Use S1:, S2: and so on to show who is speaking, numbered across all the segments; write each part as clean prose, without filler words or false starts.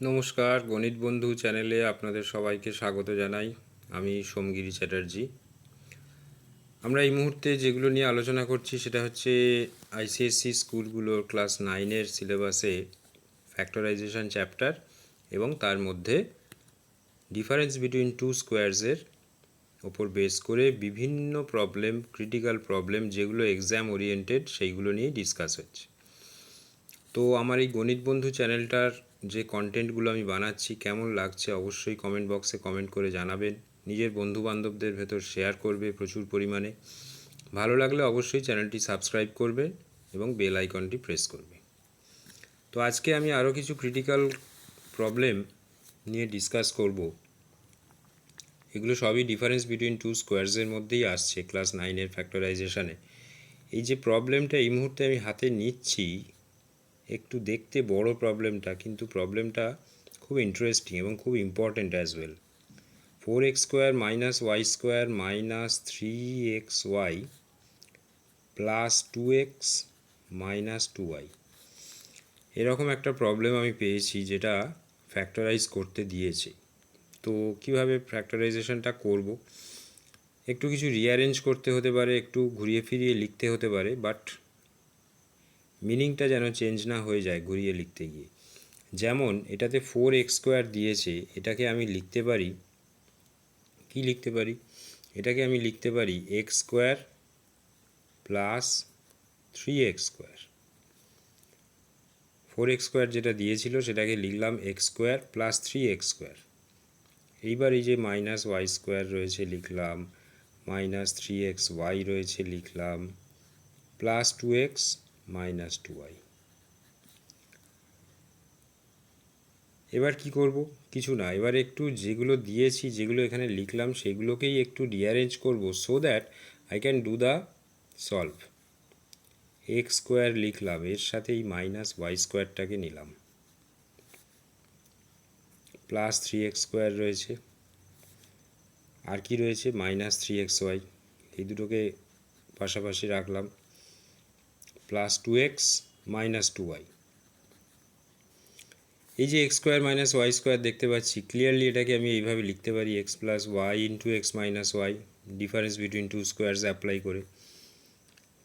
S1: নমস্কার, গণিত বন্ধু চ্যানেলে আপনাদের সবাইকে স্বাগত জানাই। আমি সোমগিরি চ্যাটার্জি। আমরা এই মুহূর্তে যেগুলো নিয়ে আলোচনা করছি সেটা হচ্ছে আইসিএসসি স্কুলগুলোর ক্লাস 9-এর সিলেবাসে ফ্যাক্টরাইজেশন চ্যাপ্টার এবং তার মধ্যে ডিফারেন্স বিটুইন টু স্কোয়ারসের ওপর বেস করে বিভিন্ন প্রবলেম, ক্রিটিক্যাল প্রবলেম যেগুলো এক্সাম ওরিয়েন্টেড সেইগুলো নিয়ে ডিসকাস হচ্ছে। তো আমার এই গণিত বন্ধু চ্যানেলটার যে কন্টেন্টগুলো আমি বানাচ্ছি কেমন লাগছে অবশ্যই কমেন্ট বক্সে কমেন্ট করে জানাবেন। নিজের বন্ধুবান্ধবদের ভেতর শেয়ার করবে প্রচুর পরিমাণে। ভালো লাগলে অবশ্যই চ্যানেলটি সাবস্ক্রাইব করবে এবং বেল আইকনটি প্রেস করবে। তো আজকে আমি আরও কিছু ক্রিটিক্যাল প্রবলেম নিয়ে ডিসকাস করব। এগুলো সবই ডিফারেন্স বিটুইন টু স্কোয়ারসের মধ্যেই আসছে ক্লাস 9-এর ফ্যাক্টরাইজেশনে। এই যে প্রবলেমটা এই মুহূর্তে আমি হাতে নিচ্ছি, একটু দেখতে বড় প্রবলেমটা, কিন্তু প্রবলেমটা খুব ইন্টারেস্টিং এবং খুব important as well. 4x² - y² - 3xy plus 2x - 2y, এরকম একটা প্রবলেম আমি পেয়েছি যেটা ফ্যাক্টরাইজ করতে দিয়েছে। তো কিভাবে ফ্যাক্টরাইজেশনটা করব, একটু কিছু রিঅ্যারেঞ্জ করতে হতে পারে, একটু ঘুরিয়ে ফিরিয়ে লিখতে হতে পারে, বাট মিনিংটা যেন চেঞ্জ না হয়ে যায় ঘুরিয়ে লিখতে গিয়ে। যেমন এটাতে 4x² দিয়েছে, এটাকে আমি লিখতে পারি, কি লিখতে পারি, এটাকে আমি লিখতে পারি x² প্লাস 3x²। 4x² যেটা দিয়েছিল সেটাকে লিখলাম x² প্লাস 3x²। এইবার এই যে -y² রয়েছে লিখলাম, -3xy রয়েছে লিখলাম, প্লাস 2x - 2y। এবার কি করব, কিছু না, এবার একটু যেগুলো দিয়েছি, যেগুলো এখানে লিখলাম সেগুলোকেই একটু রিঅ্যারেঞ্জ করব so that I can do the solve. x² লিখলাম, এর সাথে এই -y²টাকে নিলাম, প্লাস 3x² রয়েছে, আর কি রয়েছে -3xy, এই দুটোকে পাশাপাশি রাখলাম, প্লাস 2x - 2y। এই যে x² - y² দেখতে পাচ্ছি ক্লিয়ারলি, এটাকে আমি এইভাবে লিখতে পারি x plus y into x minus Y, difference between two squares apply করে,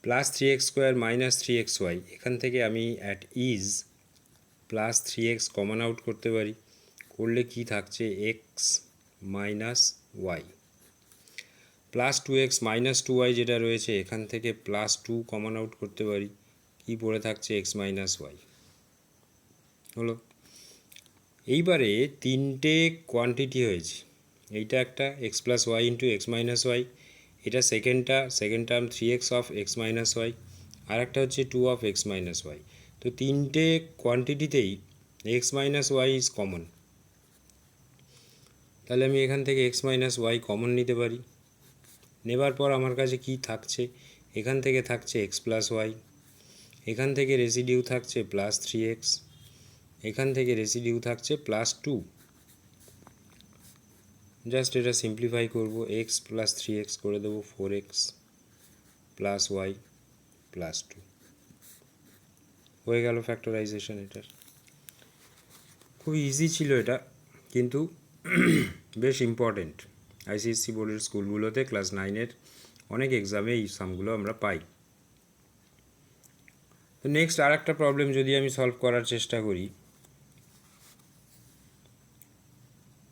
S1: প্লাস 3x² - 3xy। এখান থেকে আমি অ্যাট ইজ প্লাস 3x কমন আউট করতে পারি, করলে কি থাকছে x minus Y, plus 2x - 2y যেটা রয়েছে এখান থেকে প্লাস 2 কমন আউট করতে পারি, কি পড়ে থাকছে x মাইনাস ওয়াই। হলো। এইবারে তিনটে কোয়ান্টিটি হয়েছে, এইটা একটা x plus y into x minus y, এটা second term 3x of x minus y, আর একটা হচ্ছে 2 অফ x মাইনাস ওয়াই। তো তিনটে কোয়ান্টিটিতেই x minus y is common, তাহলে আমি এখান থেকে x মাইনাস ওয়াই কমন নিতে পারি। নেবার পর আমার কাছে কি থাকছে, এখান থেকে থাকছে x প্লাস ওয়াই, এখান থেকে রেসিডিউ থাকছে প্লাস 3x, এখান থেকে রেসিডিউ থাকছে প্লাস 2। জাস্ট এটা সিম্পলিফাই করব, x প্লাস 3x করে দেবো 4x প্লাস ওয়াই প্লাস 2, হয়ে গেল ফ্যাক্টরাইজেশন। এটার খুব ইজি ছিল এটা, কিন্তু বেশ ইম্পর্টেন্ট। আইসিএসসি বোর্ডের স্কুলগুলোতে ক্লাস 9-এর অনেক এক্সামে এই সামগুলো আমরা পাই। তো নেক্সট আর একটা প্রবলেম যদি আমি সলভ করার চেষ্টা করি,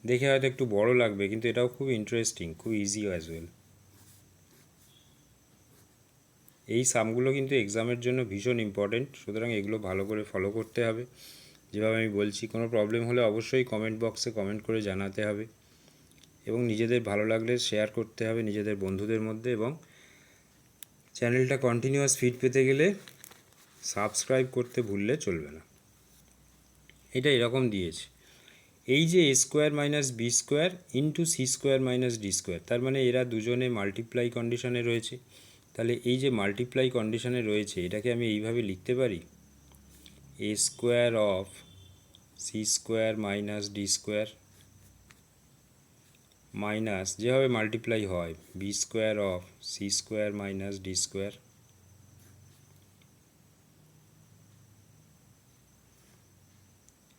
S1: দেখে হয়তো একটু বড় লাগবে, কিন্তু এটাও খুব ইন্টারেস্টিং, খুব ইজি অ্যাজ ওয়েল। এই সামগুলো কিন্তু এক্সামের জন্য ভীষণ ইম্পর্টেন্ট, সুতরাং এগুলো ভালো করে ফলো করতে হবে যেভাবে আমি বলছি। কোনো প্রবলেম হলে অবশ্যই কমেন্ট বক্সে কমেন্ট করে জানাতে হবে, এবং নিজেদের ভালো লাগলে শেয়ার করতে হবে নিজেদের বন্ধুদের মধ্যে, এবং চ্যানেলটা কন্টিনিউয়াস ফিড পেতে গেলে সাবস্ক্রাইব করতে ভুললে চলবে না। এটা এরকম দিয়েছে, এই যে a² - b² into c² - d², তার মানে এরা দুজনে মাল্টিপ্লাই কন্ডিশনে রয়েছে। তাহলে এই যে মাল্টিপ্লাই কন্ডিশনে রয়েছে এটাকে আমি এইভাবে লিখতে পারি, a² of c² - d² minus, যেভাবে মাল্টিপ্লাই হয়, b² অফ c² - d²,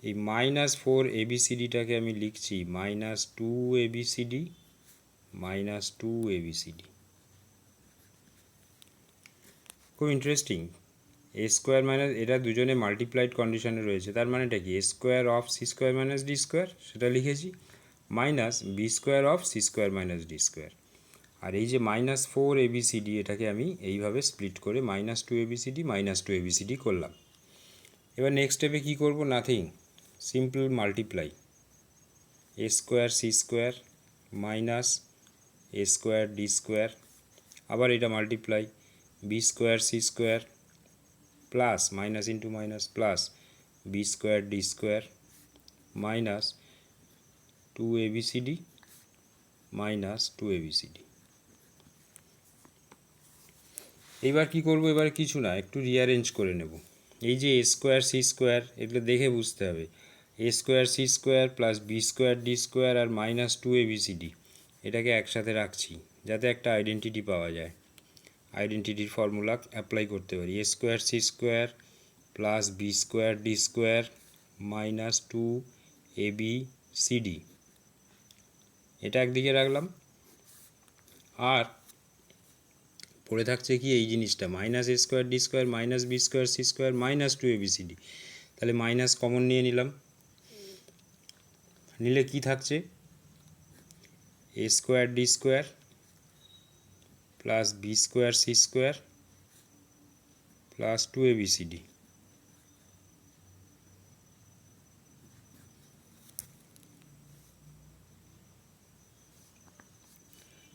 S1: এই -4 ABCDটাকে আমি লিখছি -2 ABCD -2 ABCD। খুব ইন্টারেস্টিং। এ স্কোয়ার মাইনাস, এটা দুজনে মাল্টিপ্লাইড কন্ডিশনে রয়েছে, তার মানেটা কি? A square of c square minus d square, সেটা লিখেছি, minus b square of c square minus d square. আর এই যে -4 ABCD, এটাকে আমি এইভাবে স্প্লিট করে -2 ABCD -2 ABCD করলাম। এবার নেক্সট স্টেপে কী করব? Nothing, simple multiply. A square c square minus a square d square, আবার এটা multiply, b square c square plus minus into minus plus b square d square minus 2 ABCD -2 ABCD। এইবার কি করব? এবার কিছু না, একটু রিঅ্যারেঞ্জ করে নেব। এই যে এ স্কোয়ার সি স্কোয়ার, এগুলো দেখে বুঝতে হবে। A square c square plus b square d square আর -2 ABCD, এটাকে একসাথে রাখছি যাতে একটা আইডেন্টিটি পাওয়া যায়। আইডেন্টিটির ফর্মুলা অ্যাপ্লাই করতে পারি। A square c square plus b square d square -2 ABCD, এটা একদিকে রাখলাম। আর পড়ে থাকছে কি এই জিনিসটা, -a square d square -b square c square -2 ABCD। তাহলে মাইনাস কমন নিয়ে নিলাম, নিলে কি থাকছে? A square d square plus b square c square plus 2 ABCD।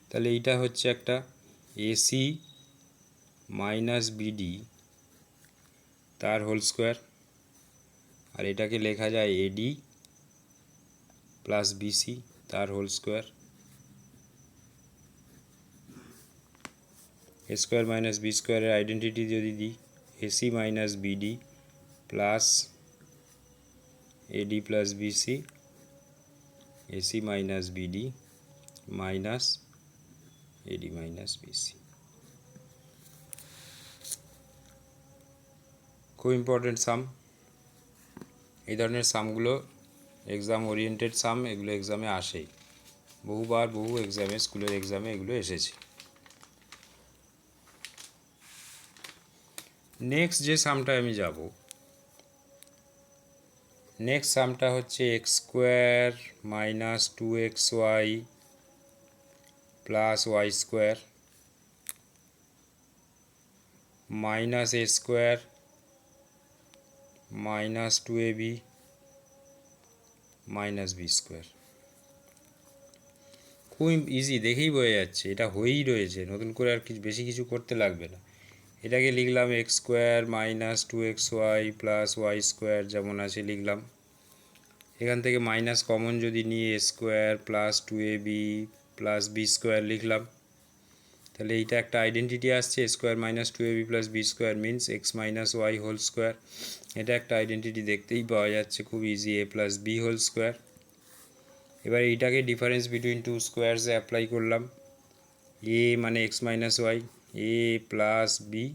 S1: তাহলে এইটা হচ্ছে একটা AC মাইনাস বিডি তার হোল স্কোয়ার, আর এটাকে লেখা যায় AD প্লাস BC তার whole square. A square minus b স্কোয়ারের আইডেন্টিটি যদি দিই, AC minus bd plus AD plus BC, AC minus BD minus AD minus BC। খুব ইম্পর্টেন্ট সাম। এই ধরনের সামগুলো এক্সাম ওরিয়েন্টেড সাম, এগুলো এক্সামে আসেই, বহুবার বহু এক্সামে, স্কুলের এক্সামে এগুলো এসেছে। নেক্সট যে সামটায় আমি যাব, নেক্সট সামটা হচ্ছে x square minus 2xy plus y square minus a square minus 2ab minus b square. খুব ইজি, দেখেই বোঝা যাচ্ছে এটা হয়েই রয়েছে, নতুন করে আর কিছু বেশি কিছু করতে লাগবে না। এটাকে লিখলাম x square minus 2xy plus y square, যেমন আছে লিখলাম। এখান থেকে মাইনাস কমন যদি নিয়ে a square plus 2ab plus b square লিখলাম, তাহলে এইটা একটা আইডেন্টিটি আসছে, square minus 2ab plus b square means x minus y whole square. এটা একটা আইডেন্টিটি দেখতেই পাওয়া যাচ্ছে, খুব easy, a plus b whole square. এবার এইটাকে ডিফারেন্স বিটুইন টু স্কোয়ারসে অ্যাপ্লাই করলাম। এ মানে x minus Y, a plus b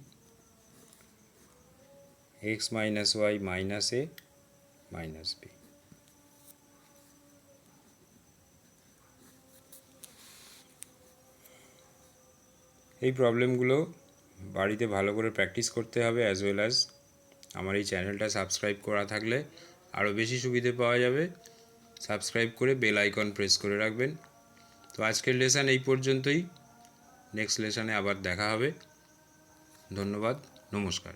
S1: x minus y minus a minus b. এই প্রবলেমগুলো বাড়িতে ভালো করে প্র্যাকটিস করতে হবে, অ্যাজ ওয়েল অ্যাজ আমার এই চ্যানেলটা সাবস্ক্রাইব করা থাকলে আরও বেশি সুবিধে পাওয়া যাবে। সাবস্ক্রাইব করে বেল আইকন প্রেস করে রাখবেন। তো আজকের লেসন এই পর্যন্তই, নেক্সট লেসনে আবার দেখা হবে। ধন্যবাদ, নমস্কার।